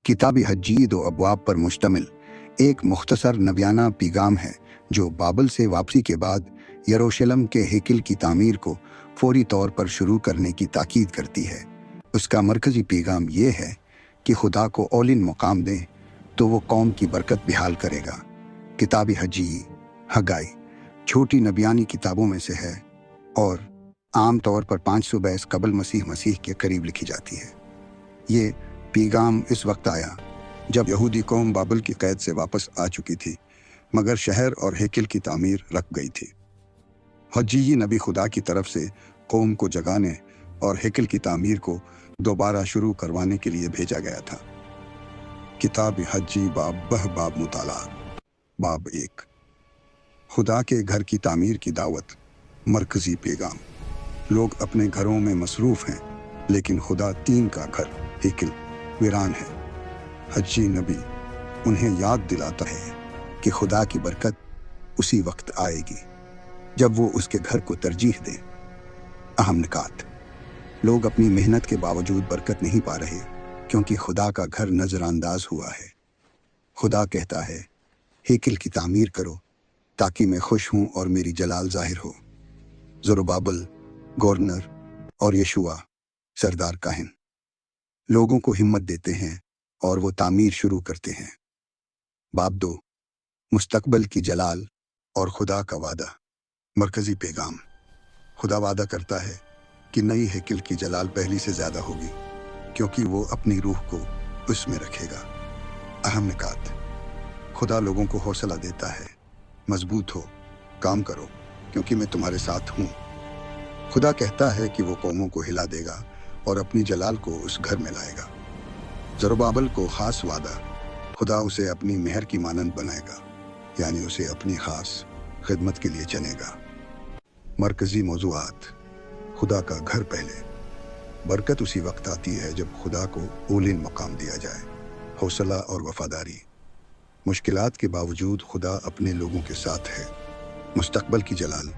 किताब हज्जी दो अबवाब पर मुश्तमिल एक मुख्तसर नबियाना पैगाम है जो बाबल से वापसी के बाद यरूशलेम के हैकल की तामीर को फौरी तौर पर शुरू करने की ताकीद करती है। उसका मरकजी पैगाम ये है कि खुदा को औलिन मुकाम दें तो वो कौम की बरकत बेहाल करेगा। किताब हज्जी हगाई छोटी नबियानी किताबों में से है और आम तौर पर 500 बरस कबल मसीह के करीब लिखी जाती है। ये पैगाम इस वक्त आया जब यहूदी कौम बाबल की कैद से वापस आ चुकी थी, मगर शहर और हैकल की तामीर रख गई थी। हज्जी नबी खुदा की तरफ से कौम को जगाने और हैकल की तामीर को दोबारा शुरू करवाने के लिए भेजा गया था। किताब हज्जी बाब मुताला बाब 1 खुदा के घर की तामीर की दावत। मरकजी पैगाम। लोग अपने घरों में मसरूफ हैं, लेकिन खुदा 3 का घर हैकल वीरान है। हज्जी नबी उन्हें याद दिलाता है कि खुदा की बरकत उसी वक्त आएगी जब वो उसके घर को तरजीह दें। अहम निकात। लोग अपनी मेहनत के बावजूद बरकत नहीं पा रहे क्योंकि खुदा का घर नजरअंदाज हुआ है। खुदा कहता है, हैकल की तामीर करो ताकि मैं खुश हूं और मेरी जलाल जाहिर हो। ज़रुब्बाबेल गवर्नर और यशुआ सरदार काहिन लोगों को हिम्मत देते हैं और वो तामीर शुरू करते हैं। बाब 2 मुस्तकबिल की जलाल और खुदा का वादा। मरकजी पैगाम। खुदा वादा करता है कि नई हैकल की जलाल पहली से ज़्यादा होगी क्योंकि वो अपनी रूह को उसमें रखेगा। अहम निकात। खुदा लोगों को हौसला देता है, मजबूत हो, काम करो क्योंकि मैं तुम्हारे साथ हूँ। खुदा कहता है कि वो कौमों को हिला देगा और अपनी जलाल को उस घर में लाएगा। ज़रुब्बाबेल को खास वादा। खुदा उसे अपनी मेहर की मानंद बनाएगा, यानी उसे अपनी खास खिदमत के लिए चुनेगा। मरकजी मौज़ूआत। खुदा का घर पहले। बरकत उसी वक्त आती है जब खुदा को औलिन मकाम दिया जाए। हौसला और वफादारी। मुश्किलात के बावजूद खुदा अपने लोगों के साथ है। मुस्तकबिल की जलाल।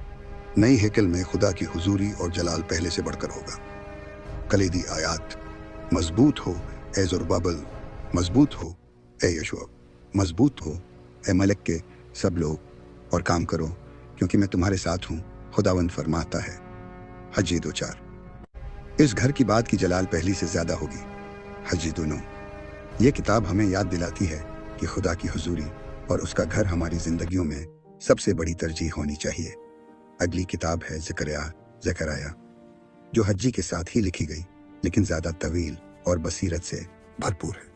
नई हैकल में खुदा की हुजूरी और जलाल पहले से बढ़कर होगा। कलीदी आयात। मजबूत हो ए ज़रुब्बाबेल, मजबूत हो ए यशुआ, मजबूत हो ए मलिक के सब लोग और काम करो क्योंकि मैं तुम्हारे साथ हूँ, खुदावंद फरमाता है। हज्जी 2:4 इस घर की बात की जलाल पहली से ज़्यादा होगी। हज्जी 2:9 ये किताब हमें याद दिलाती है कि खुदा की हुजूरी और उसका घर हमारी जिंदगियों में सबसे बड़ी तरजीह होनी चाहिए। अगली किताब है ज़करिया जो हज्जी के साथ ही लिखी गई लेकिन ज़्यादा तवील और बसीरत से भरपूर है।